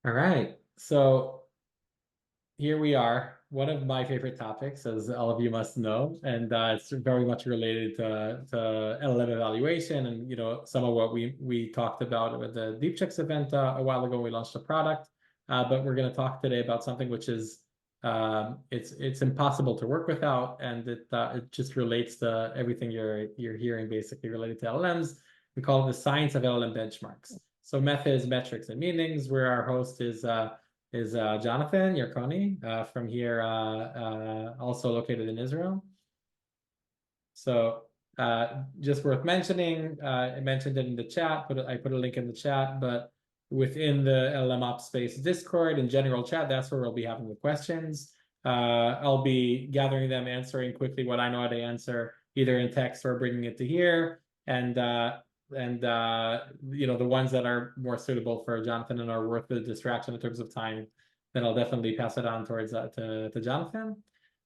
All right. So here we are. One of my favorite topics, as all of you must know, and it's very much related to LLM evaluation and some of what we talked about with the Deep Checks event a while ago when we launched a product. But we're going to talk today about something which is it's impossible to work without, and it just relates to everything you're hearing basically related to LLMs. We call it the science of LLM benchmarks. So methods, metrics, and meanings. Where our host is Jonathan Yarkoni from here, also located in Israel. So just worth mentioning, I mentioned it in the chat, I put a link in the chat, but within the LLMOps.Space Discord and general chat, that's where we'll be having the questions. I'll be gathering them, answering quickly what I know how to answer, either in text or bringing it to here. And the ones that are more suitable for Jonathan and are worth the distraction in terms of time, then I'll definitely pass it on towards to Jonathan.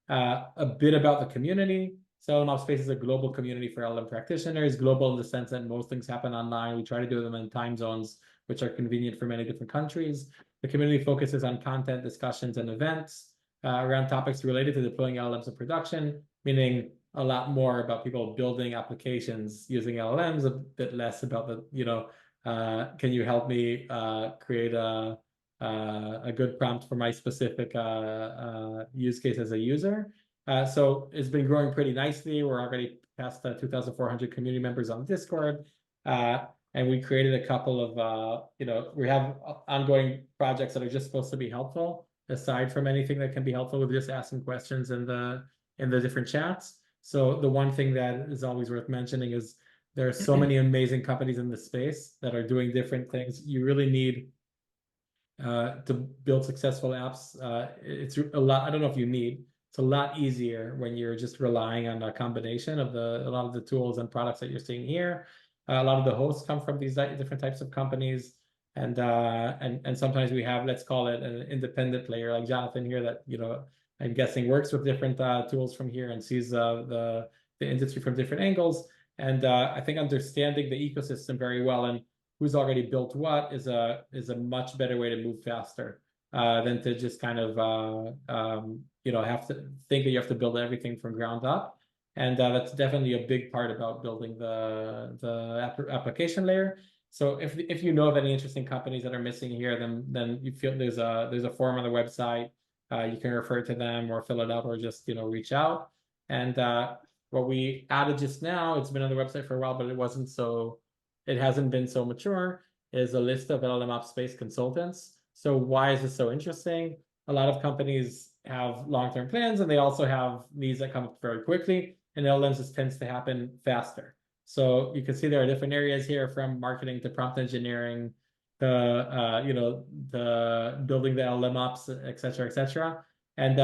A bit about the community. So LLMOps.Space is a global community for LLM practitioners, global in the sense that most things happen online. We try to do them in time zones which are convenient for many different countries. The community focuses on content, discussions, and events around topics related to deploying LLMs in production, meaning a lot more about people building applications using LLMs, a bit less about can you help me create a good prompt for my specific use case as a user. So it's been growing pretty nicely. We're already past 2,400 community members on Discord. And we created a couple of, we have ongoing projects that are just supposed to be helpful, aside from anything that can be helpful with just asking questions in the different chats. So the one thing that is always worth mentioning is there are so many amazing companies in the space that are doing different things. You really need to build successful apps. It's a lot. I don't know if you need. It's a lot easier when you're just relying on a combination of a lot of the tools and products that you're seeing here. A lot of the hosts come from these different types of companies, and sometimes we have, let's call it, an independent player like Jonathan here that I'm guessing works with different tools from here and sees the industry from different angles. And I think understanding the ecosystem very well and who's already built what is a much better way to move faster than to just kind of have to think that you have to build everything from ground up. And that's definitely a big part about building the application layer. So if you know of any interesting companies that are missing here, then you feel there's a form on the website. You can refer to them or fill it out or just reach out. And what we added just now, it's been on the website for a while, but it hasn't been so mature, is a list of LLMOps.Space consultants. So why is this so interesting? A lot of companies have long-term plans and they also have needs that come up very quickly, and LLMs just tends to happen faster. So you can see there are different areas here, from marketing to prompt engineering, the building the LLMOps, et cetera, et cetera. And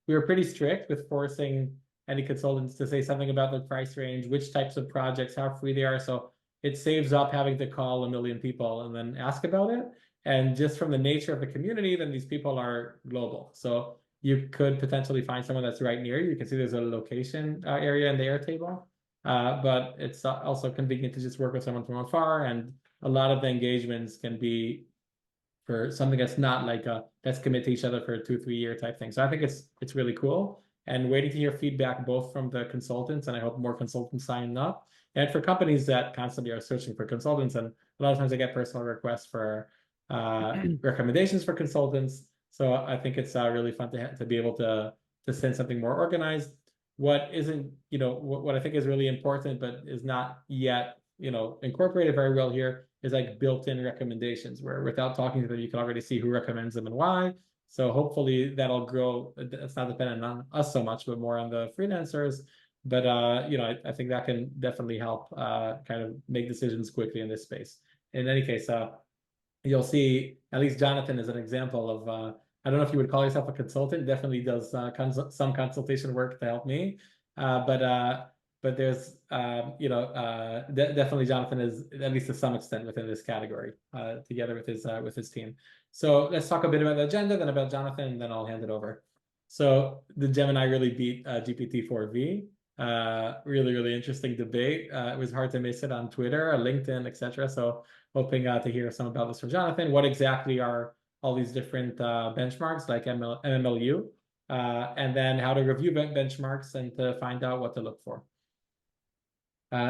we were pretty strict with forcing any consultants to say something about the price range, which types of projects, how free they are. So it saves up having to call a million people and then ask about it. And just from the nature of the community, then these people are global. So you could potentially find someone that's right near you. You can see there's a location area in the Airtable, but it's also convenient to just work with someone from afar. And a lot of the engagements can be for something that's not like let's commit to each other for a 2-3 year type thing. So I think it's really cool, and waiting to hear feedback both from the consultants, and I hope more consultants sign up, and for companies that constantly are searching for consultants. And a lot of times I get personal requests for recommendations for consultants. So I think it's really fun to be able to send something more organized. What isn't, what I think is really important, but is not yet, incorporated very well here, is like built-in recommendations, where without talking to them, you can already see who recommends them and why. So hopefully that'll grow. It's not dependent on us so much, but more on the freelancers. But I think that can definitely help kind of make decisions quickly in this space. In any case, you'll see at least Jonathan is an example of, I don't know if you would call yourself a consultant, definitely does some consultation work to help me. But there's, definitely Jonathan is, at least to some extent, within this category, together with his team. So let's talk a bit about the agenda, then about Jonathan, and then I'll hand it over. So the Gemini really beat GPT-4V. Really, really interesting debate. It was hard to miss it on Twitter, LinkedIn, etc. So hoping to hear some about this from Jonathan. What exactly are all these different benchmarks like MMLU, and then how to review benchmarks and to find out what to look for.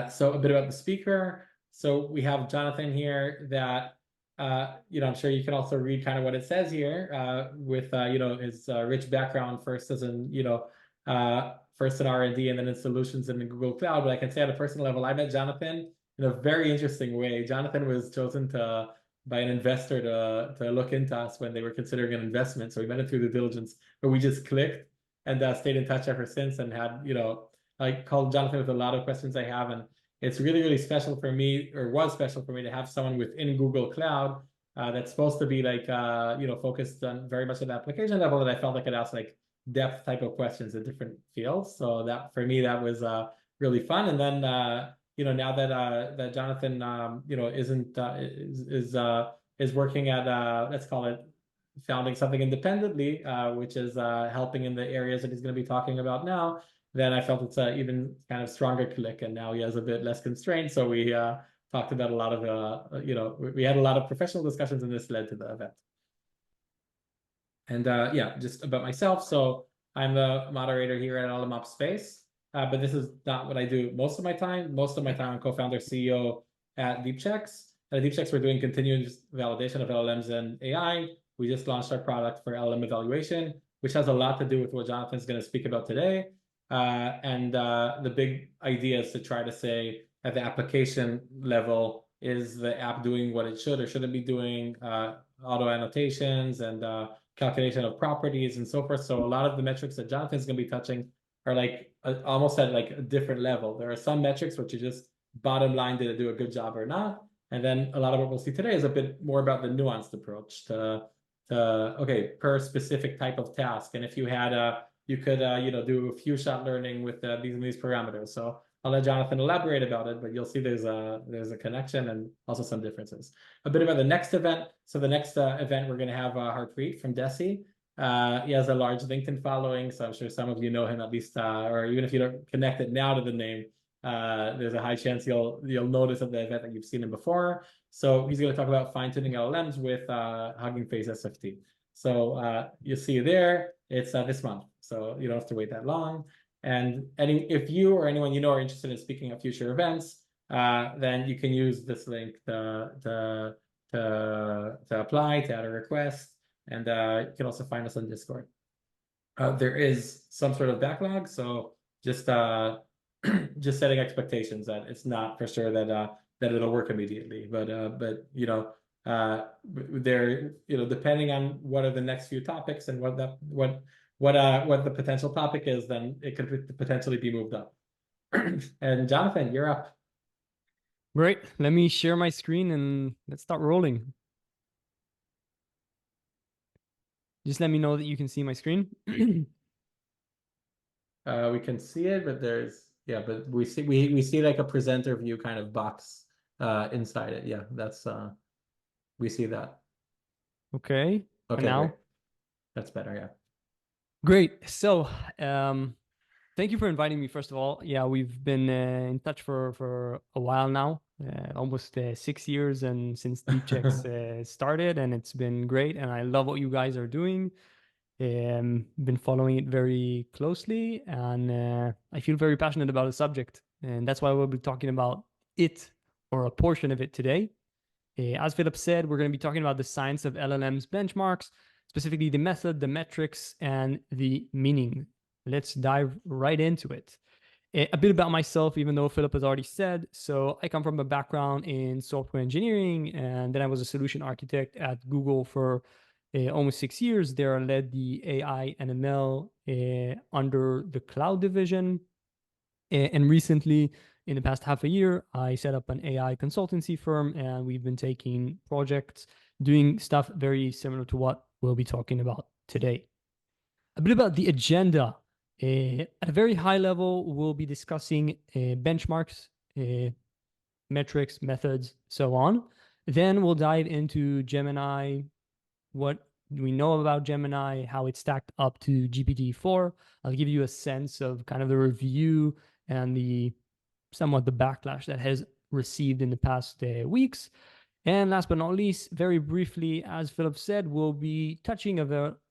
So a bit about the speaker. So we have Jonathan here that, I'm sure you can also read kind of what it says here with, his rich background first as in, first in R&D and then in solutions in the Google Cloud. But I can say at a personal level, I met Jonathan in a very interesting way. Jonathan was chosen by an investor to look into us when they were considering an investment. So we met him through the diligence, but we just clicked and stayed in touch ever since and had, I called Jonathan with a lot of questions I have, and it's really, really special for me, or was special for me, to have someone within Google Cloud that's supposed to be like, focused on very much at the application level, that I felt I could ask like depth type of questions in different fields. So that for me, that was really fun. And then, now that Jonathan, is working at, let's call it, founding something independently, which is helping in the areas that he's going to be talking about now, then I felt it's an even kind of stronger click, and now he has a bit less constraints. So we talked about a lot of, we had a lot of professional discussions, and this led to the event. And just about myself. So I'm the moderator here at LLMOps.Space, but this is not what I do most of my time. Most of my time, I'm co-founder, CEO at DeepChecks. At DeepChecks, we're doing continuous validation of LLMs and AI. We just launched our product for LLM evaluation, which has a lot to do with what Jonathan's going to speak about today. The big idea is to try to say at the application level, is the app doing what it should or shouldn't be doing, auto annotations and calculation of properties and so forth. So a lot of the metrics that Jonathan's going to be touching are like almost at like a different level. There are some metrics which are just bottom line, did it do a good job or not? And then a lot of what we'll see today is a bit more about the nuanced approach to okay, per specific type of task. And if you had you could do a few shot learning with these parameters. So I'll let Jonathan elaborate about it, but you'll see there's a connection and also some differences. A bit about the next event. So the next event, we're going to have Harpreet from Desi. He has a large LinkedIn following, so I'm sure some of you know him at least, or even if you don't connect it now to the name, there's a high chance you'll notice at the event that you've seen him before. So he's going to talk about fine-tuning LLMs with Hugging Face SFT. So you see there, it's this month, so you don't have to wait that long. And if you or anyone you know are interested in speaking at future events, then you can use this link to apply, to add a request, and you can also find us on Discord. There is some sort of backlog, so just just setting expectations that it's not for sure that it'll work immediately, but there, depending on what are the next few topics and what the potential topic is, then it could potentially be moved up. And Jonathan, you're up. Great. Let me share my screen and let's start rolling. Just let me know that you can see my screen. We can see it, but but we see like a presenter view kind of box inside it. Yeah, that's we see that. Okay. Okay, now great. That's better, yeah. Great. So thank you for inviting me, first of all. Yeah, we've been in touch for a while now, almost 6 years, and since DeepChecks started, and it's been great, and I love what you guys are doing. Been following it very closely, and I feel very passionate about the subject, and that's why we'll be talking about it, or a portion of it, today. As Philip said, we're going to be talking about the science of LLMs benchmarks, specifically the method, the metrics, and the meaning. Let's dive right into it. A bit about myself, even though Philip has already said. So I come from a background in software engineering, and then I was a solution architect at Google for almost 6 years. There I led the AI and ML under the cloud division. And recently, in the past half a year, I set up an AI consultancy firm, and we've been taking projects, doing stuff very similar to what we'll be talking about today. A bit about the agenda. At a very high level, we'll be discussing benchmarks, metrics, methods, so on. Then we'll dive into Gemini, what we know about Gemini, how it's stacked up to GPT-4. I'll give you a sense of kind of the review and somewhat the backlash that has received in the past weeks. And last but not least, very briefly, as Philip said, we'll be touching a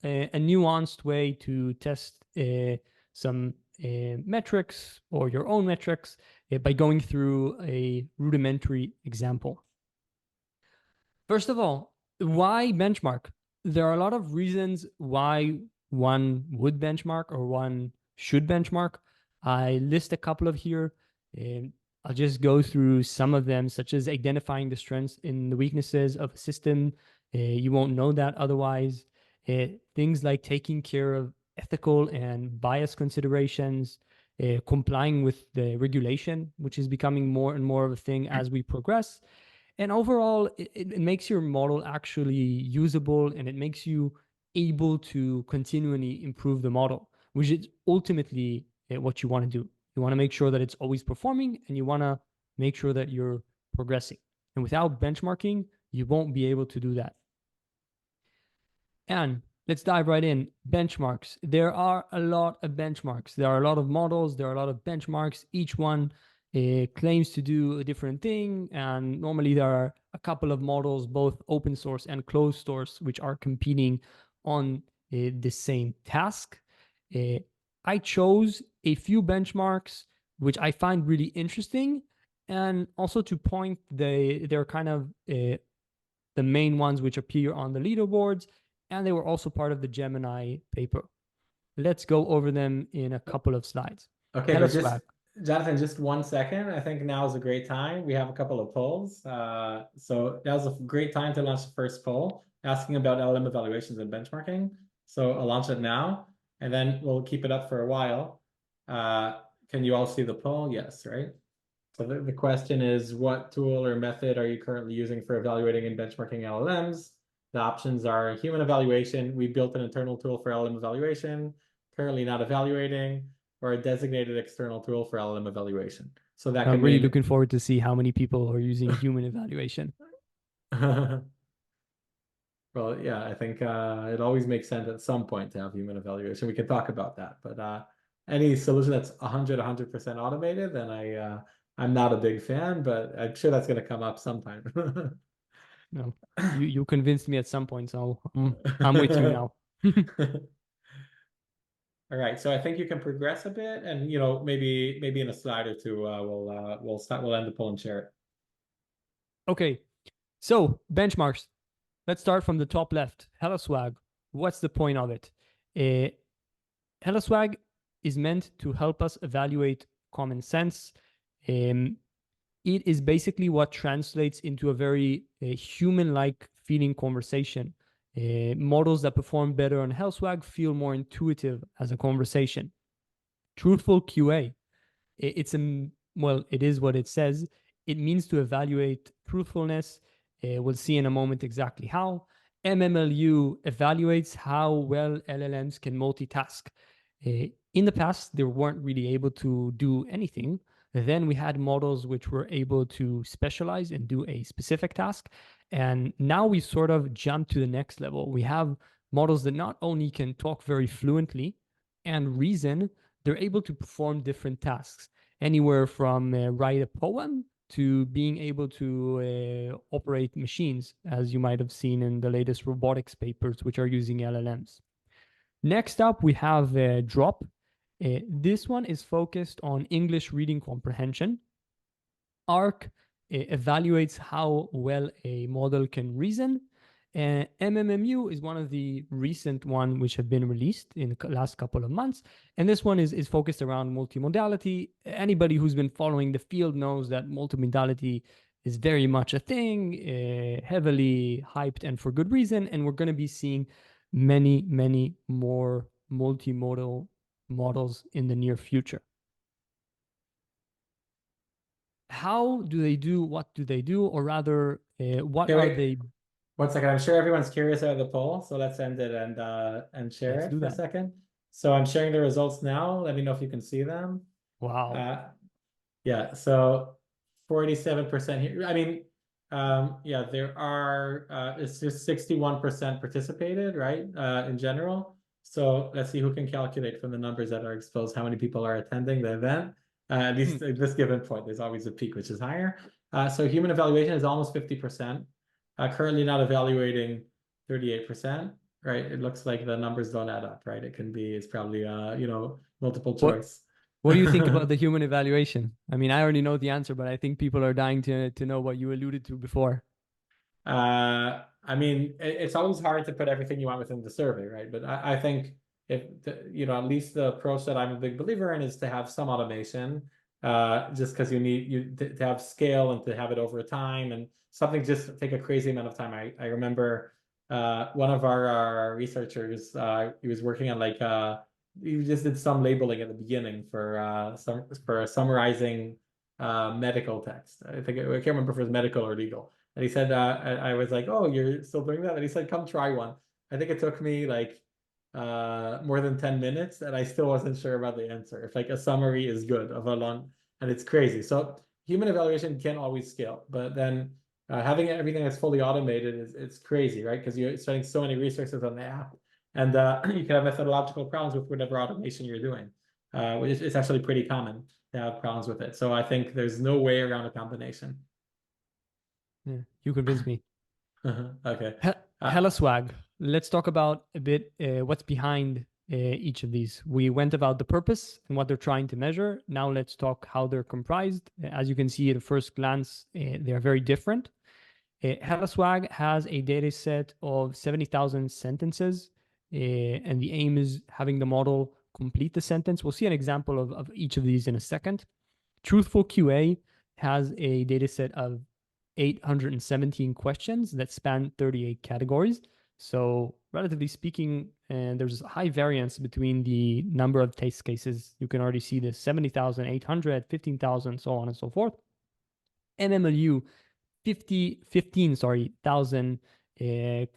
nuanced way to test some metrics or your own metrics by going through a rudimentary example. First of all, why benchmark? There are a lot of reasons why one would benchmark or one should benchmark. I list a couple of here. And I'll just go through some of them, such as identifying the strengths and the weaknesses of a system. You won't know that otherwise. Things like taking care of ethical and bias considerations, complying with the regulation, which is becoming more and more of a thing as we progress. And overall, it makes your model actually usable, and it makes you able to continually improve the model, which is ultimately what you want to do. You want to make sure that it's always performing, and you want to make sure that you're progressing. And without benchmarking, you won't be able to do that. And let's dive right in. Benchmarks. There are a lot of benchmarks. There are a lot of models. There are a lot of benchmarks. Each one claims to do a different thing. And normally there are a couple of models, both open source and closed source, which are competing on the same task. I chose a few benchmarks, which I find really interesting. And also to point, they're kind of the main ones which appear on the leaderboards, and they were also part of the Gemini paper. Let's go over them in a couple of slides. Okay, but just HellSwag. Jonathan, just 1 second. I think now is a great time. We have a couple of polls. So that was a great time to launch the first poll asking about LLM evaluations and benchmarking. So I'll launch it now, and then we'll keep it up for a while. Can you all see the poll? Yes, right? So the question is, what tool or method are you currently using for evaluating and benchmarking LLMs? The options are human evaluation. We built an internal tool for LLM evaluation, currently not evaluating, or a designated external tool for LLM evaluation. So that I'm can really mean, looking forward to see how many people are using human evaluation. well, yeah, I think it always makes sense at some point to have human evaluation. We can talk about that, but any solution that's 100% automated, then I'm not a big fan, but I'm sure that's going to come up sometime. No, you convinced me at some point, so I'm with you now. All right, so I think you can progress a bit, and maybe in a slide or two, we'll end the poll and share it. Okay, so benchmarks. Let's start from the top left. HellSwag. What's the point of it? HellSwag is meant to help us evaluate common sense. It is basically what translates into a very human-like feeling conversation. Models that perform better on HellSwag feel more intuitive as a conversation. Truthful QA. It is what it says. It means to evaluate truthfulness. We'll see in a moment exactly how. MMLU evaluates how well LLMs can multitask. In the past, they weren't really able to do anything. Then we had models which were able to specialize and do a specific task. And now we sort of jump to the next level. We have models that not only can talk very fluently and reason, they're able to perform different tasks, anywhere from write a poem to being able to operate machines, as you might have seen in the latest robotics papers, which are using LLMs. Next up, we have Drop. This one is focused on English reading comprehension. ARC evaluates how well a model can reason. MMMU is one of the recent ones which have been released in the last couple of months. And this one is focused around multimodality. Anybody who's been following the field knows that multimodality is very much a thing, heavily hyped and for good reason. And we're going to be seeing many, many more multimodal models in the near future. How do they do? What do they do? Or rather, what Okay, are wait. they? 1 second. I'm sure everyone's curious about the poll, so let's end it and share Let's it do for a that. second. So I'm sharing the results now. Let me know if you can see them. Wow. Yeah, so 47% here. I mean, yeah, there are it's just 61% participated, right? In general. So let's see who can calculate from the numbers that are exposed how many people are attending the event. At this given point, there's always a peak which is higher. So human evaluation is almost 50%. Currently not evaluating 38%, right? It looks like the numbers don't add up, right? It's probably multiple What choice. What do you think about the human evaluation? I mean, I already know the answer, but I think people are dying to know what you alluded to before. I mean, it's always hard to put everything you want within the survey, right? But I think if at least the approach that I'm a big believer in is to have some automation, just because you need to have scale and to have it over time, and something just take a crazy amount of time. I remember one of our researchers, he was working on he just did some labeling at the beginning for summarizing medical text. I can't remember if it was medical or legal. And he said, I was like, oh, you're still doing that? And he said, come try one. I think it took me more than 10 minutes, and I still wasn't sure about the answer. If like a summary is good of a long, and it's crazy. So human evaluation can always scale, but then having everything that's fully automated it's crazy, right? Because you're spending so many resources on the app, and you can have methodological problems with whatever automation you're doing, which is actually pretty common to have problems with it. So I think there's no way around a combination. Yeah, you convinced me. Okay. HellSwag. Let's talk about a bit what's behind each of these. We went about the purpose and what they're trying to measure. Now let's talk how they're comprised. As you can see at a first glance, they are very different. HellSwag has a data set of 70,000 sentences, and the aim is having the model complete the sentence. We'll see an example of each of these in a second. Truthful QA has a data set of 817 questions that span 38 categories. So, relatively speaking, there's high variance between the number of test cases. You can already see this 70,000, 800, 15,000, so on and so forth. MMLU 15,000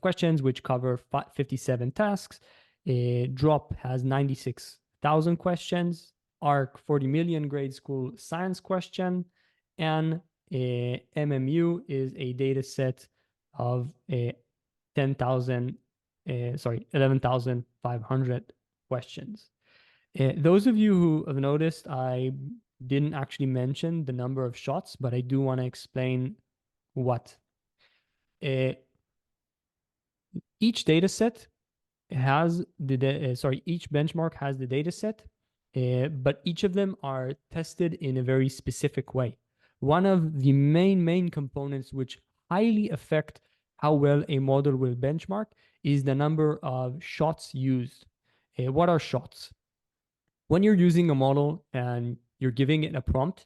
questions, which cover 57 tasks. Drop has 96,000 questions. ARC 40 million grade school science question. And MMU is a data set of 11,500 questions. Those of you who have noticed, I didn't actually mention the number of shots, but I do want to explain what. Each data set has each benchmark has the data set, but each of them are tested in a very specific way. One of the main components which highly affect how well a model will benchmark is the number of shots used. What are shots? When you're using a model and you're giving it a prompt,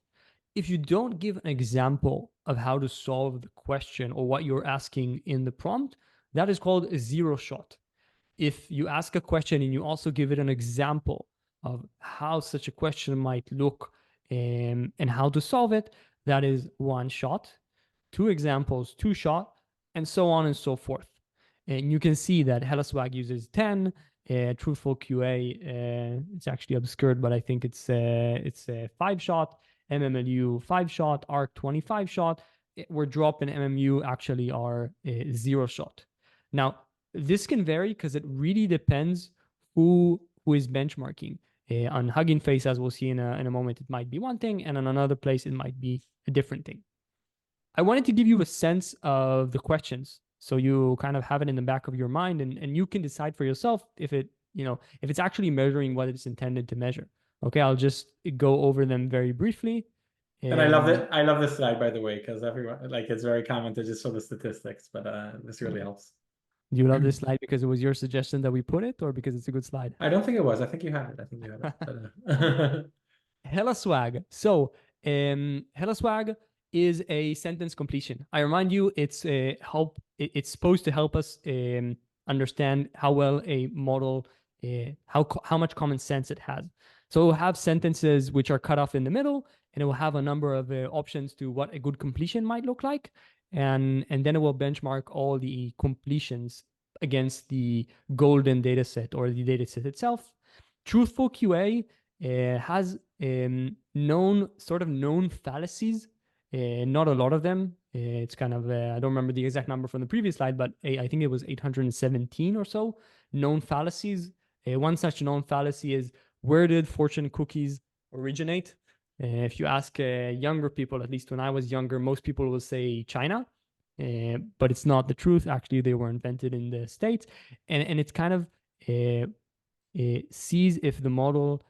if you don't give an example of how to solve the question or what you're asking in the prompt, that is called a zero shot. If you ask a question and you also give it an example of how such a question might look and how to solve it, that is one shot. Two examples, two shot, and so on and so forth. And you can see that HellSwag uses 10. Truthful QA, it's actually obscured, but I think it's a 5 shot. MMLU 5 shot, ARC 25 shot. Where Drop and MMU actually are 0 shot. Now, this can vary because it really depends who is benchmarking. On Hugging Face, as we'll see in a moment, it might be one thing, and on another place, it might be a different thing. I wanted to give you a sense of the questions so you kind of have it in the back of your mind, and you can decide for yourself if it's actually measuring what it's intended to measure. Okay, I'll just go over them very briefly. And I love this slide, by the way, because everyone it's very common to just show the statistics, but this really helps. Do you love this slide because it was your suggestion that we put it, or because it's a good slide? I don't think it was. I think you had it. I think you had it. But, HellSwag. So, HellSwag is a sentence completion. I remind you, it's It's supposed to help us understand how well a model, how much common sense it has. So we'll have sentences which are cut off in the middle, and it will have a number of options to what a good completion might look like, and then it will benchmark all the completions against the golden data set or the data set itself. Truthful QA has known fallacies. Not a lot of them. It's kind of I don't remember the exact number from the previous slide, but I think it was 817 or so known fallacies. One such known fallacy is, where did fortune cookies originate? If you ask younger people, at least when I was younger, most people will say China. but it's not the truth. Actually, they were invented in the States, and it's kind of sees if the model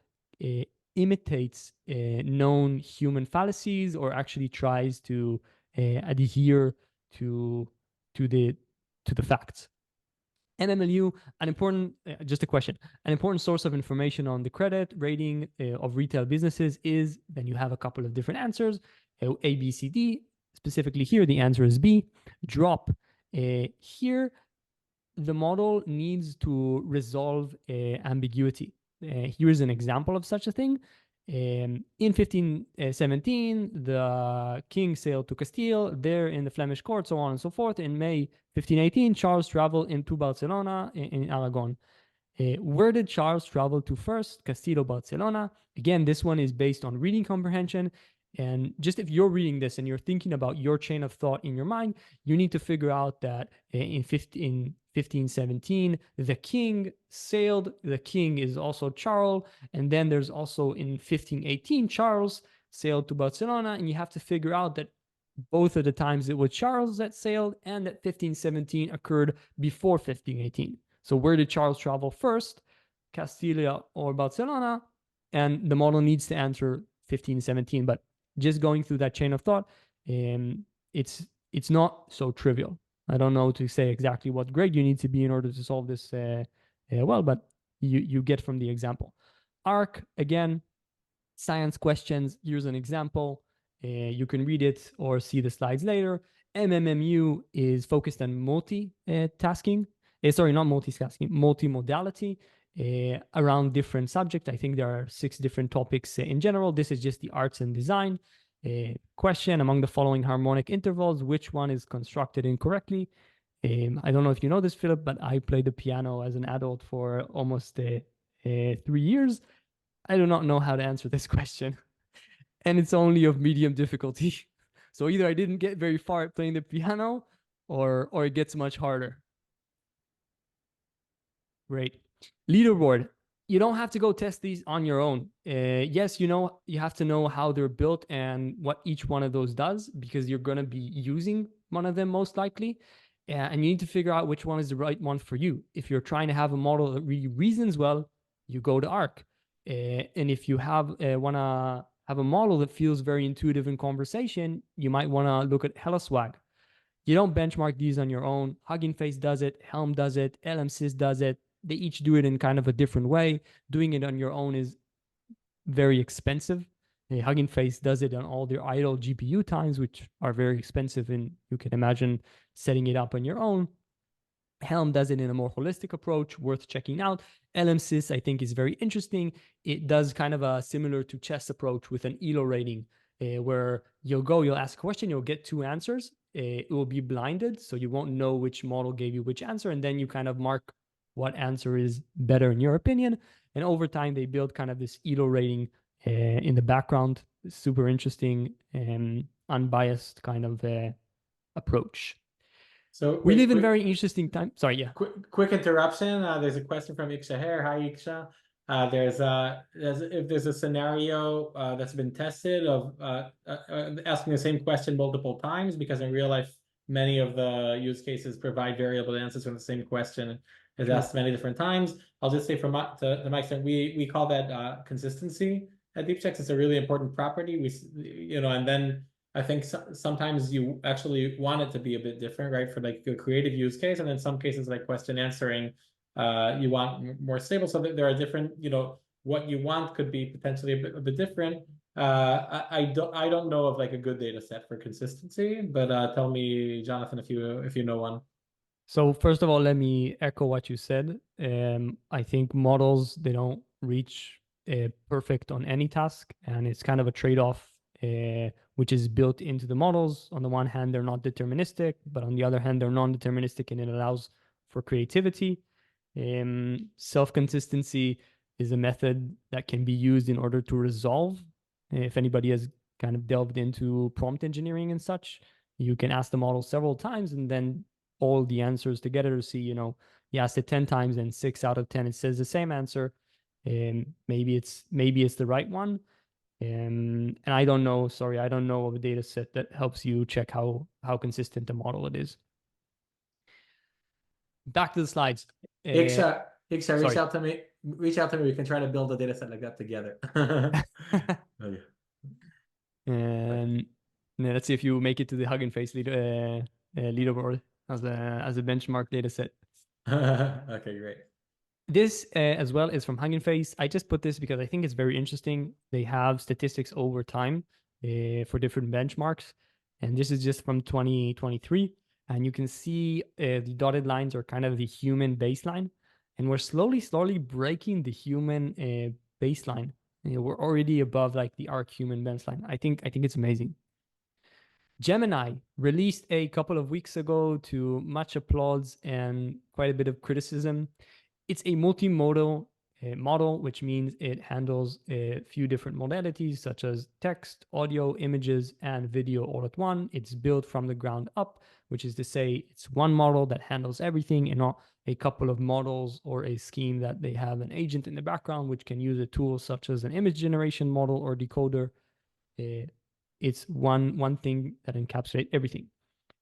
uh, imitates known human fallacies or actually tries to adhere to to the to the facts. MMLU, just a question, an important source of information on the credit rating of retail businesses is, then you have a couple of different answers, A, B, C, D. Specifically here, the answer is B, drop. Here, the model needs to resolve ambiguity. Here's an example of such a thing. In 1517, the king sailed to Castile, there in the Flemish court, so on and so forth. In May 1518, Charles traveled into Barcelona in Aragon. Where did Charles travel to first? Castillo, Barcelona. Again, this one is based on reading comprehension. And just if you're reading this and you're thinking about your chain of thought in your mind, you need to figure out that in 1517, the king sailed. The king is also Charles. And then there's also in 1518, Charles sailed to Barcelona. And you have to figure out that both of the times it was Charles that sailed and that 1517 occurred before 1518. So where did Charles travel first, Castilla or Barcelona? And the model needs to answer 1517. But just going through that chain of thought, it's not so trivial. I don't know to say exactly what grade you need to be in order to solve this well, but you get from the example. ARC, again, science questions. Here's an example. You can read it or see the slides later. MMMU is focused on multitasking. Sorry, not multitasking, multimodality around different subjects. I think there are 6 different topics in general. This is just the arts and design. Question, among the following harmonic intervals, which one is constructed incorrectly? I don't know if you know this, Philip, but I played the piano as an adult for almost 3 years. I do not know how to answer this question. And it's only of medium difficulty. So either I didn't get very far at playing the piano or it gets much harder. Great. Leaderboard. You don't have to go test these on your own. Yes, you have to know how they're built and what each one of those does because you're going to be using one of them most likely. And you need to figure out which one is the right one for you. If you're trying to have a model that really reasons well, you go to ARC. And if you want to have a model that feels very intuitive in conversation, you might want to look at HellSwag. You don't benchmark these on your own. Hugging Face does it, Helm does it, LMSys does it. They each do it in kind of a different way. Doing it on your own is very expensive. Hugging Face does it on all their idle GPU times, which are very expensive, and you can imagine setting it up on your own. Helm does it in a more holistic approach, worth checking out. LMSys, I think, is very interesting. It does kind of a similar to chess approach with an ELO rating, where you'll ask a question, you'll get 2 answers. It will be blinded, so you won't know which model gave you which answer, and then you kind of mark what answer is better in your opinion. And over time, they build kind of this ELO rating in the background. Super interesting and unbiased kind of approach. So we live in very interesting time. Sorry, yeah. Quick interruption. There's a question from Iksha here. Hi, Iksha. If there's a scenario that's been tested of asking the same question multiple times, because in real life, many of the use cases provide variable answers from the same question is asked many different times. I'll just say to my extent, we call that consistency at DeepChecks. It's a really important property. And then I think sometimes you actually want it to be a bit different, right? For like a creative use case, and in some cases like question answering, you want more stable. So that there are different, what you want could be potentially a bit different. I don't know of like a good data set for consistency, but tell me, Jonathan, if you know one. So first of all, let me echo what you said. I think models, they don't reach perfect on any task, and it's kind of a trade-off which is built into the models. On the one hand, they're not deterministic, but on the other hand, they're non-deterministic, and it allows for creativity. Self-consistency is a method that can be used in order to resolve. If anybody has kind of delved into prompt engineering and such, you can ask the model several times and then all the answers together to see, you asked it 10 times and 6 out of 10 it says the same answer. Maybe it's the right one. And I don't know, sorry, I don't know of a data set that helps you check how consistent the model it is. Back to the slides. Higsha, Sorry. reach out to me. We can try to build a data set like that together. Oh, yeah. And yeah, let's see if you make it to the Hugging Face leaderboard as a benchmark data set. Okay, great. This as well is from Hugging Face. I just put this because I think it's very interesting. They have statistics over time for different benchmarks, and this is just from 2023. And you can see the dotted lines are kind of the human baseline, and we're slowly breaking the human baseline. We're already above like the arc human baseline. I think it's amazing. Gemini released a couple of weeks ago to much applause and quite a bit of criticism. It's a multimodal model, which means it handles a few different modalities such as text, audio, images, and video all at once. It's built from the ground up, which is to say it's one model that handles everything and not a couple of models or a scheme that they have an agent in the background, which can use a tool such as an image generation model or decoder. It's one thing that encapsulates everything.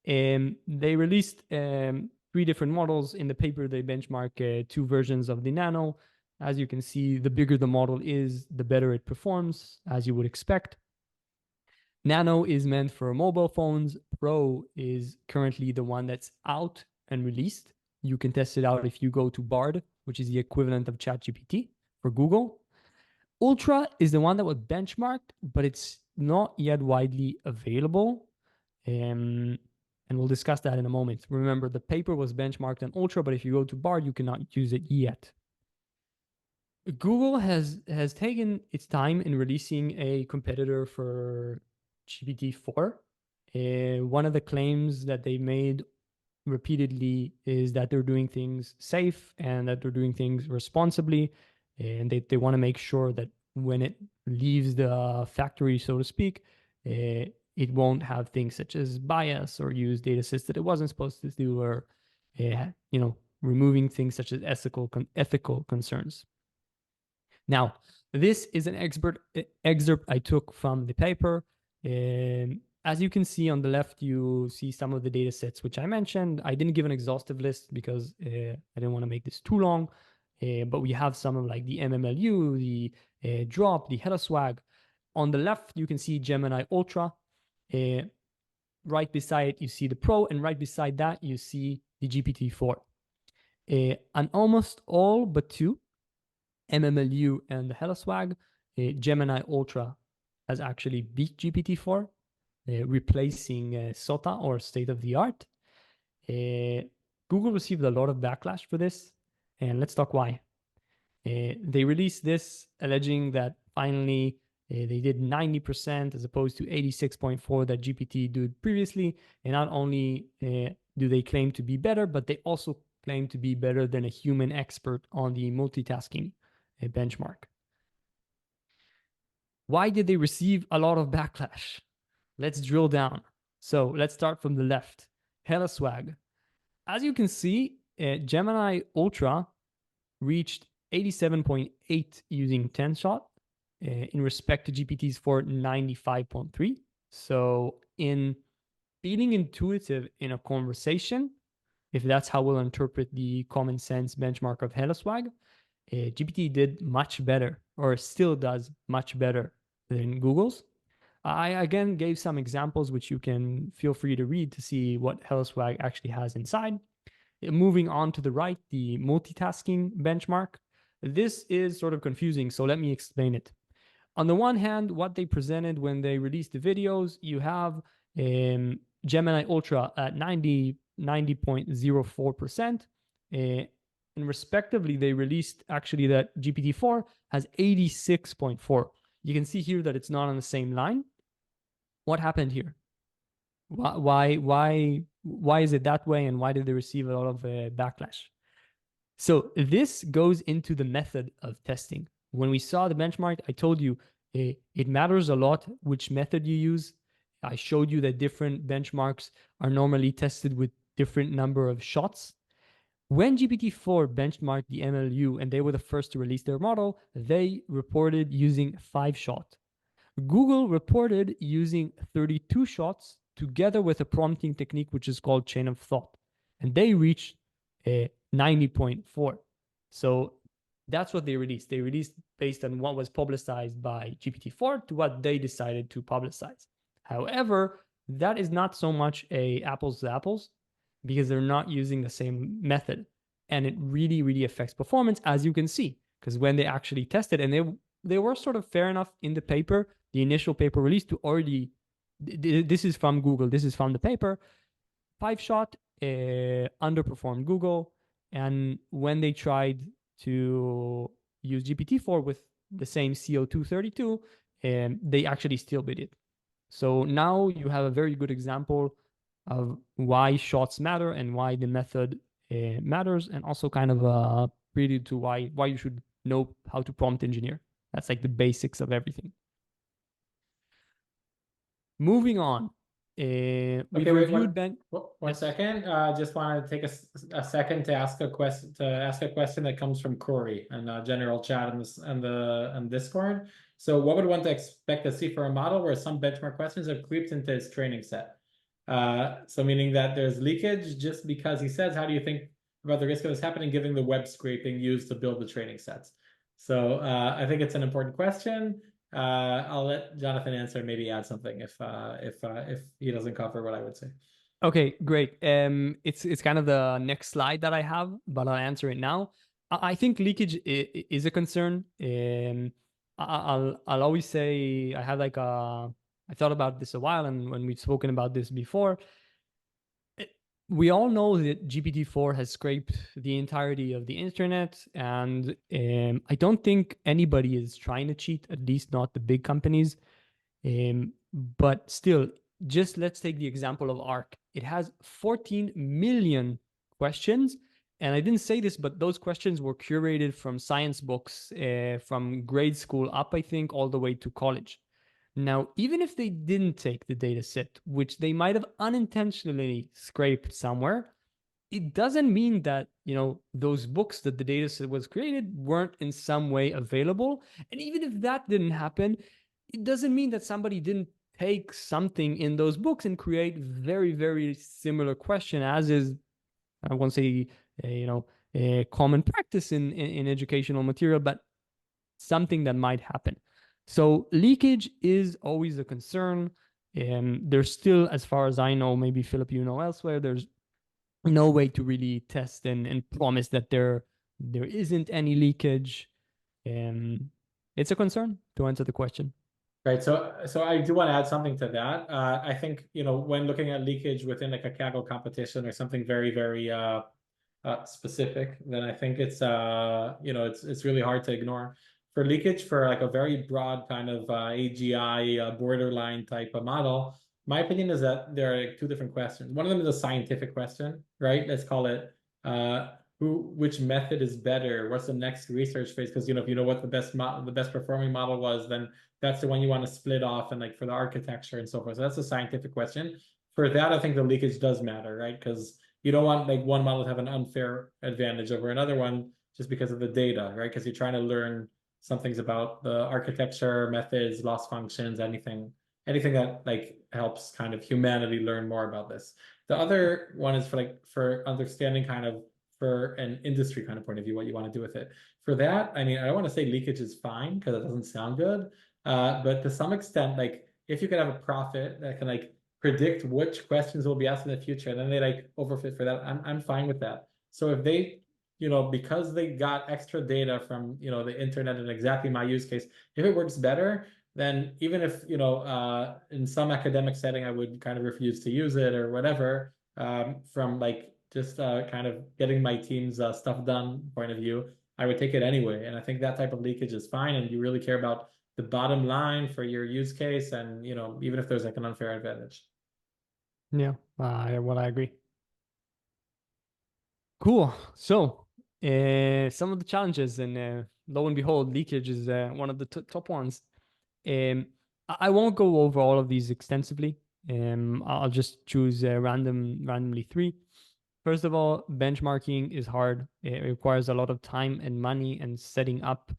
They released 3 different models. In the paper, they benchmark 2 versions of the Nano. As you can see, the bigger the model is, the better it performs, as you would expect. Nano is meant for mobile phones. Pro is currently the one that's out and released. You can test it out if you go to Bard, which is the equivalent of ChatGPT for Google. Ultra is the one that was benchmarked, but it's not yet widely available. And we'll discuss that in a moment. Remember, the paper was benchmarked on Ultra, but if you go to Bard, you cannot use it yet. Google has taken its time in releasing a competitor for GPT-4. One of the claims that they made repeatedly is that they're doing things safe and that they're doing things responsibly. And they want to make sure that when it leaves the factory, so to speak, it won't have things such as bias or use data sets that it wasn't supposed to do, or removing things such as ethical concerns. Now, this is an excerpt I took from the paper. As you can see on the left, you see some of the data sets which I mentioned. I didn't give an exhaustive list because I didn't want to make this too long. But we have some of like the MMLU, the drop, the HellSwag. On the left, you can see Gemini Ultra. Right beside it, you see the Pro, and right beside that, you see the GPT-4. On almost all but 2, MMLU and the HellSwag, Gemini Ultra has actually beat GPT-4, replacing SOTA, or state of the art. Google received a lot of backlash for this, and let's talk why. They released this alleging that finally they did 90% as opposed to 86.4 that GPT did previously. And not only do they claim to be better, but they also claim to be better than a human expert on the multitasking benchmark. Why did they receive a lot of backlash? Let's drill down. So let's start from the left. HellSwag. As you can see, Gemini Ultra reached 87.8 using 10 shot in respect to GPT's for 95.3. So in feeling intuitive in a conversation, if that's how we'll interpret the common sense benchmark of HellSwag, GPT did much better, or still does much better than Google's. I again gave some examples which you can feel free to read to see what HellSwag actually has inside. Moving on to the right, the multitasking benchmark. This is sort of confusing, so let me explain it. On the one hand, what they presented when they released the videos, you have Gemini Ultra at 90.04%. And respectively, they released actually that GPT-4 has 86.4. You can see here that it's not on the same line. What happened here? Why is it that way, and why did they receive a lot of backlash? So this goes into the method of testing. When we saw the benchmark, I told you it matters a lot which method you use. I showed you that different benchmarks are normally tested with different number of shots. When GPT-4 benchmarked the MLU and they were the first to release their model, they reported using 5 shot. Google reported using 32 shots together with a prompting technique, which is called chain of thought. And they reached a 90.4. So that's what they released. They released based on what was publicized by GPT-4 to what they decided to publicize. However, that is not so much a apples to apples because they're not using the same method. And it really, really affects performance, as you can see, because when they actually tested, and they were sort of fair enough in the paper, the initial paper released to already, this is from Google, this is from the paper, 5-shot underperformed Google. And when they tried to use GPT-4 with the same CO232, they actually still beat it. So now you have a very good example of why shots matter and why the method matters, and also kind of a prelude to why you should know how to prompt engineer. That's like the basics of everything. Moving on. We've Okay, wait reviewed one Yes. second. Just want to take a second to ask a question that comes from Corey in general chat and Discord. So, what would one to expect to see for a model where some benchmark questions have creeped into his training set? So meaning that there's leakage just because he says, how do you think about the risk of this happening, given the web scraping used to build the training sets? So I think it's an important question. I'll let Jonathan answer, maybe add something if he doesn't cover what I would say. Okay, great. It's kind of the next slide that I have, but I'll answer it now. I think leakage is a concern. I'll always say I had like I thought about this a while, and when we've spoken about this before, we all know that GPT-4 has scraped the entirety of the internet, and I don't think anybody is trying to cheat, at least not the big companies. But still, just let's take the example of ARC. It has 14 million questions. And I didn't say this, but those questions were curated from science books from grade school up, I think, all the way to college. Now, even if they didn't take the data set, which they might have unintentionally scraped somewhere, it doesn't mean that, those books that the data set was created weren't in some way available. And even if that didn't happen, it doesn't mean that somebody didn't take something in those books and create very, very similar question, as is, I won't say, a common practice in educational material, but something that might happen. So leakage is always a concern. There's still, as far as I know, maybe Philip, elsewhere, there's no way to really test and promise that there isn't any leakage. It's a concern, to answer the question. Right. So I do want to add something to that. I think, when looking at leakage within like a Kaggle competition or something very, very specific, then I think it's really hard to ignore. For leakage, for like a very broad kind of AGI borderline type of model, my opinion is that there are like two different questions. One of them is a scientific question, right? Let's call it which method is better? What's the next research phase? Because if you know what the best performing model was, then that's the one you want to split off, and like for the architecture and so forth. So that's a scientific question. For that, I think the leakage does matter, right? Because you don't want like one model to have an unfair advantage over another one just because of the data, right? Because you're trying to learn some things about the architecture, methods, loss functions, anything that like helps kind of humanity learn more about this. The other one is for understanding kind of for an industry kind of point of view, what you want to do with it. For that, I mean, I don't want to say leakage is fine because it doesn't sound good. But to some extent, like if you could have a profit that can like predict which questions will be asked in the future, and then they like overfit for that, I'm fine with that. So if they, because they got extra data from, the internet and exactly my use case, if it works better, then even if, in some academic setting, I would kind of refuse to use it or whatever, from like just kind of getting my team's stuff done point of view, I would take it anyway. And I think that type of leakage is fine. And you really care about the bottom line for your use case. And, even if there's like an unfair advantage. Yeah, I agree. Cool. So, some of the challenges, and lo and behold, leakage is one of the top ones. I won't go over all of these extensively. I'll just choose randomly three. First of all, benchmarking is hard. It requires a lot of time and money and setting up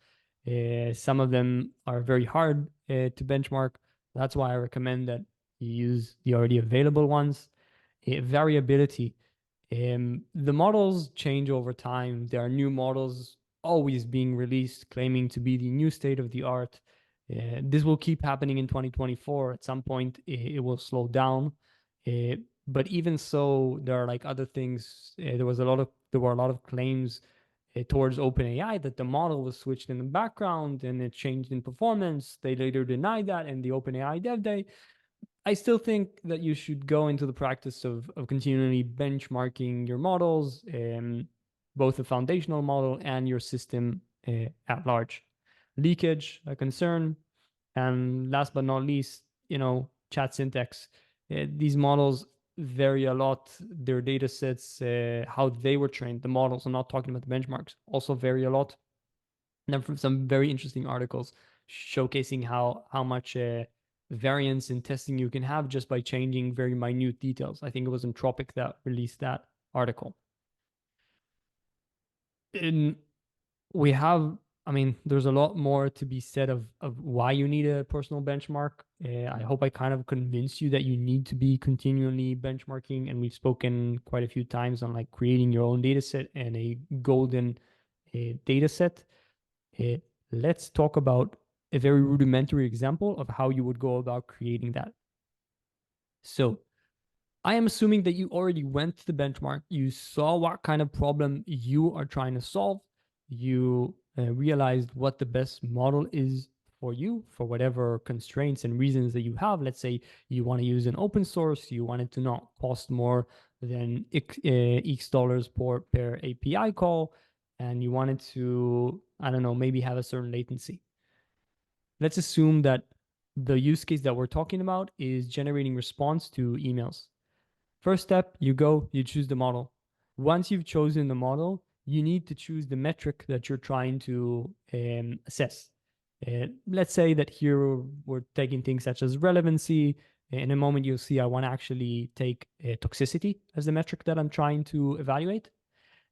Some of them are very hard to benchmark. That's why I recommend that you use the already available ones. Variability. The models change over time. There are new models always being released, claiming to be the new state of the art. This will keep happening in 2024. At some point, it will slow down. But even so, there are like other things. There were a lot of claims towards OpenAI that the model was switched in the background and it changed in performance. They later denied that in the OpenAI Dev Day. I still think that you should go into the practice of continually benchmarking your models, both the foundational model and your system at large. Leakage, a concern. And last but not least, chat syntax. These models vary a lot. Their data sets, how they were trained, the models, I'm not talking about the benchmarks, also vary a lot. And then from some very interesting articles showcasing how much variance in testing you can have just by changing very minute details. I think it was Anthropic that released that article. And we have, I mean, there's a lot more to be said of why you need a personal benchmark. I hope I kind of convinced you that you need to be continually benchmarking. And we've spoken quite a few times on like creating your own data set and a golden data set. Let's talk about a very rudimentary example of how you would go about creating that. So I am assuming that you already went to the benchmark, you saw what kind of problem you are trying to solve, you realized what the best model is for you, for whatever constraints and reasons that you have. Let's say you want to use an open source, you want it to not cost more than X dollars per API call, and you wanted to, I don't know, maybe have a certain latency. Let's assume that the use case that we're talking about is generating response to emails. First step, you choose the model. Once you've chosen the model, you need to choose the metric that you're trying to assess. Let's say that here we're taking things such as relevancy. In a moment, you'll see I want to actually take toxicity as the metric that I'm trying to evaluate.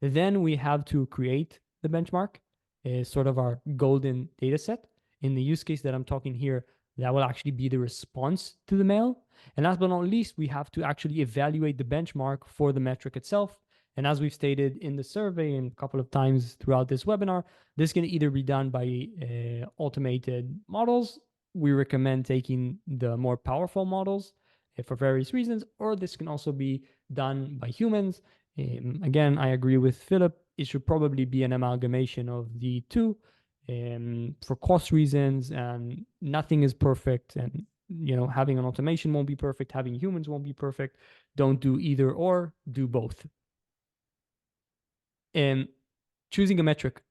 Then we have to create the benchmark, sort of our golden data set. In the use case that I'm talking here, that will actually be the response to the mail. And last but not least, we have to actually evaluate the benchmark for the metric itself. And as we've stated in the survey and a couple of times throughout this webinar, this can either be done by automated models. We recommend taking the more powerful models for various reasons, or this can also be done by humans. Again, I agree with Philip. It should probably be an amalgamation of the two for cost reasons, and nothing is perfect. And, having an automation won't be perfect. Having humans won't be perfect. Don't do either or, do both. And choosing a metric.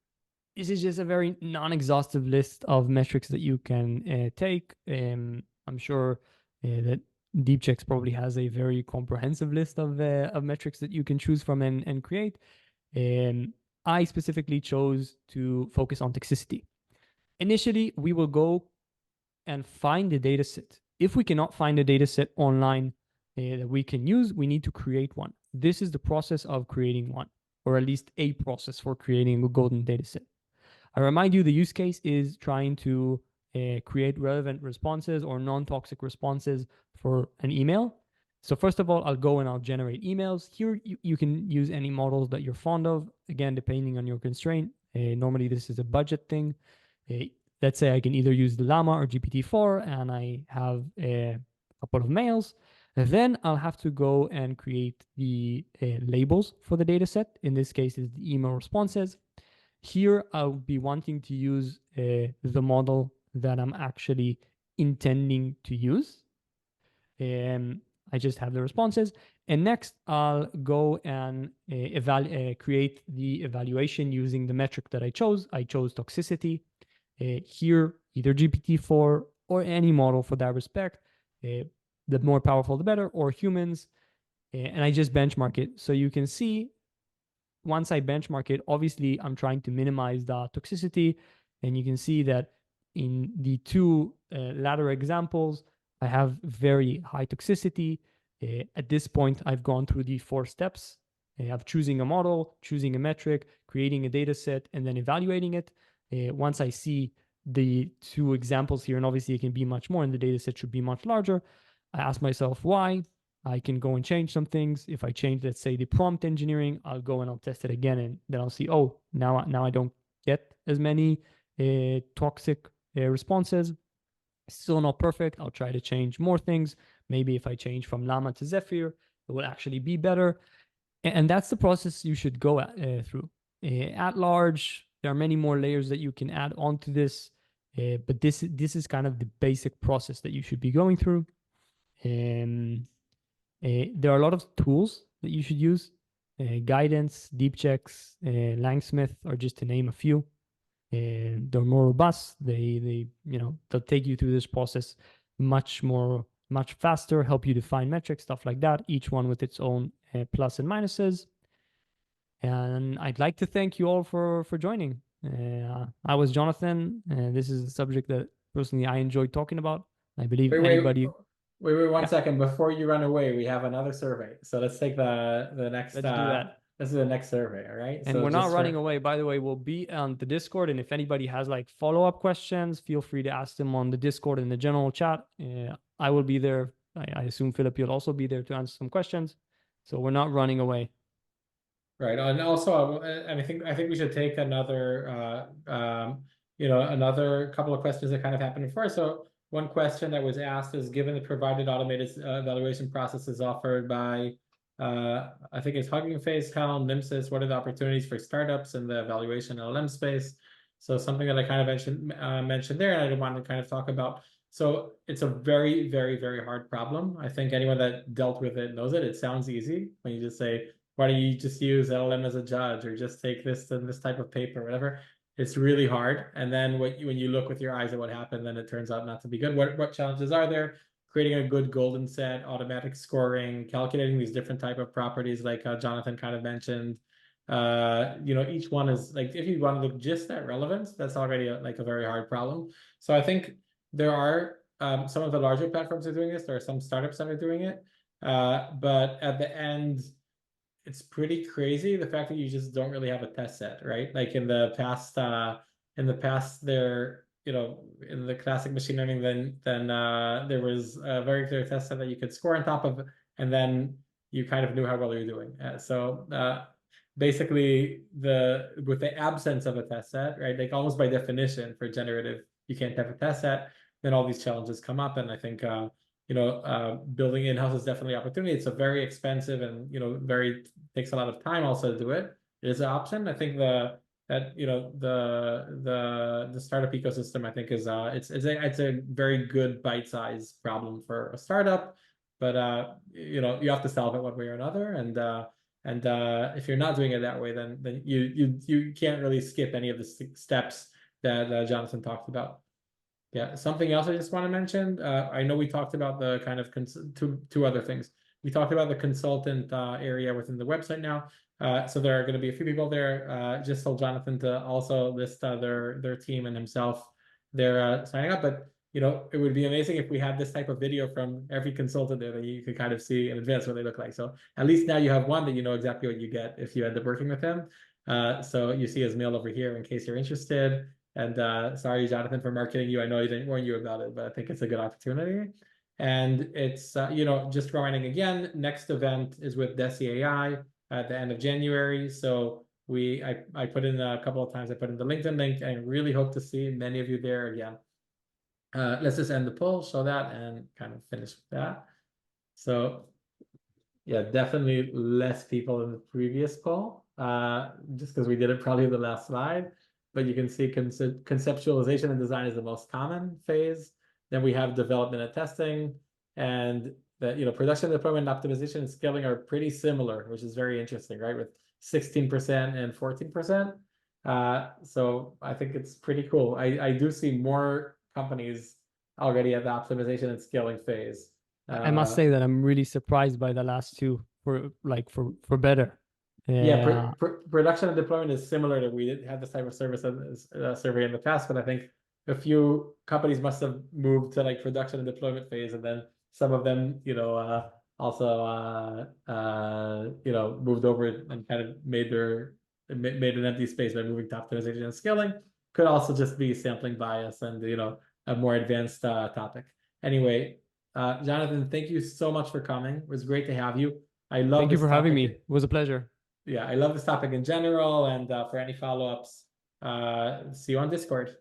This is just a very non-exhaustive list of metrics that you can take. I'm sure that DeepChecks probably has a very comprehensive list of metrics that you can choose from and create. I specifically chose to focus on toxicity. Initially, we will go and find the data set. If we cannot find a data set online that we can use, we need to create one. This is the process of creating one, or at least a process for creating a golden data set. I remind you, the use case is trying to create relevant responses or non-toxic responses for an email. So first of all, I'll go and I'll generate emails. Here, you can use any models that you're fond of, again, depending on your constraint. Normally, this is a budget thing. Let's say I can either use the Llama or GPT-4, and I have a couple of mails. And then I'll have to go and create the labels for the data set. In this case, is the email responses. Here, I'll be wanting to use the model that I'm actually intending to use. I just have the responses. And next, I'll go and create the evaluation using the metric that I chose. I chose toxicity. Here, either GPT-4 or any model for that respect. The more powerful, the better, or humans. And I just benchmark it. So you can see, once I benchmark it, obviously I'm trying to minimize the toxicity. And you can see that in the two latter examples, I have very high toxicity. At this point, I've gone through the 4 steps of choosing a model, choosing a metric, creating a data set, and then evaluating it. Once I see the two examples here, and obviously it can be much more, and the data set should be much larger, I ask myself why. I can go and change some things. If I change, let's say, the prompt engineering, I'll go and I'll test it again, and then I'll see, oh, now I don't get as many toxic responses. Still not perfect. I'll try to change more things. Maybe if I change from Llama to Zephyr, it will actually be better. And that's the process you should go through. At large, there are many more layers that you can add onto this, but this is kind of the basic process that you should be going through. There are a lot of tools that you should use. Guidance, deep checks, Langsmith are just to name a few. They're more robust. They'll take you through this process much faster, help you define metrics, stuff like that, each one with its own plus and minuses. And I'd like to thank you all for joining. I was Jonathan, and this is a subject that personally I enjoy talking about. I believe Wait, anybody. wait, one Yeah, second. Before you run away, we have another survey. So let's take the next let's do that. this is the next survey, all right? And So we're not just running for away. By the way, we'll be on the Discord. And if anybody has like follow-up questions, feel free to ask them on the Discord in the general chat. I will be there. I assume Philip, you'll also be there to answer some questions. So we're not running away. right. And also, and I think we should take another another couple of questions that kind of happened before. So one question that was asked is, given the provided automated evaluation processes offered by I think it's Hugging Face, Helm, Nimsys, what are the opportunities for startups in the evaluation LLM space? So something that I kind of mentioned there, and I want to kind of talk about. So it's a very, very, very hard problem. I think anyone that dealt with it knows it. It sounds easy when you just say, why don't you just use LLM as a judge, or just take this and this type of paper, whatever. It's really hard. And then when you look with your eyes at what happened, then it turns out not to be good. What challenges are there? Creating a good golden set, automatic scoring, calculating these different type of properties like Jonathan kind of mentioned. Each one is like, if you want to look just at relevance, that's already like a very hard problem. So I think there are some of the larger platforms are doing this. There are some startups that are doing it. But at the end, it's pretty crazy the fact that you just don't really have a test set, right? Like in the past, there, in the classic machine learning, then there was a very clear test set that you could score on top of, and then you kind of knew how well you're doing. Basically, with the absence of a test set, right? Like almost by definition for generative, you can't have a test set. Then all these challenges come up, and I think building in-house is definitely an opportunity. It's a very expensive and takes a lot of time also to do it. It is an option. I think the startup ecosystem, I think, is it's a very good bite-sized problem for a startup, but you have to solve it one way or another. And if you're not doing it that way, then you can't really skip any of the steps that Jonathan talked about. Yeah, something else I just want to mention. I know we talked about the kind of two other things. We talked about the consultant area within the website now. So there are going to be a few people there. Just told Jonathan to also list their team and himself. They're signing up, but it would be amazing if we had this type of video from every consultant there that you could kind of see in advance what they look like. So at least now you have one that you know exactly what you get if you end up working with them. So you see his mail over here in case you're interested. And sorry, Jonathan, for marketing you. I know I didn't warn you about it, but I think it's a good opportunity. And it's, just reminding again, next event is with Deci AI at the end of January. So I put in a couple of times, I put in the LinkedIn link, and I really hope to see many of you there again. Let's just end the poll, show that, and kind of finish with that. So yeah, definitely less people in the previous poll, just because we did it probably the last slide. But you can see conceptualization and design is the most common phase. Then we have development and testing, and production, deployment, optimization, and scaling are pretty similar, which is very interesting, right? With 16% and 14%. So I think it's pretty cool. I do see more companies already at the optimization and scaling phase. I must say that I'm really surprised by the last two for better. Yeah, production and deployment is similar to, we did have this type of service survey in the past, but I think a few companies must have moved to like production and deployment phase, and then some of them, also moved over and kind of made an empty space by moving to optimization and scaling. could also just be sampling bias and, you know, a more advanced topic. Anyway, Jonathan, thank you so much for coming. It was great to have you. I love Thank you this for having me. topic. It was a pleasure. Yeah, I love this topic in general. And for any follow-ups, see you on Discord.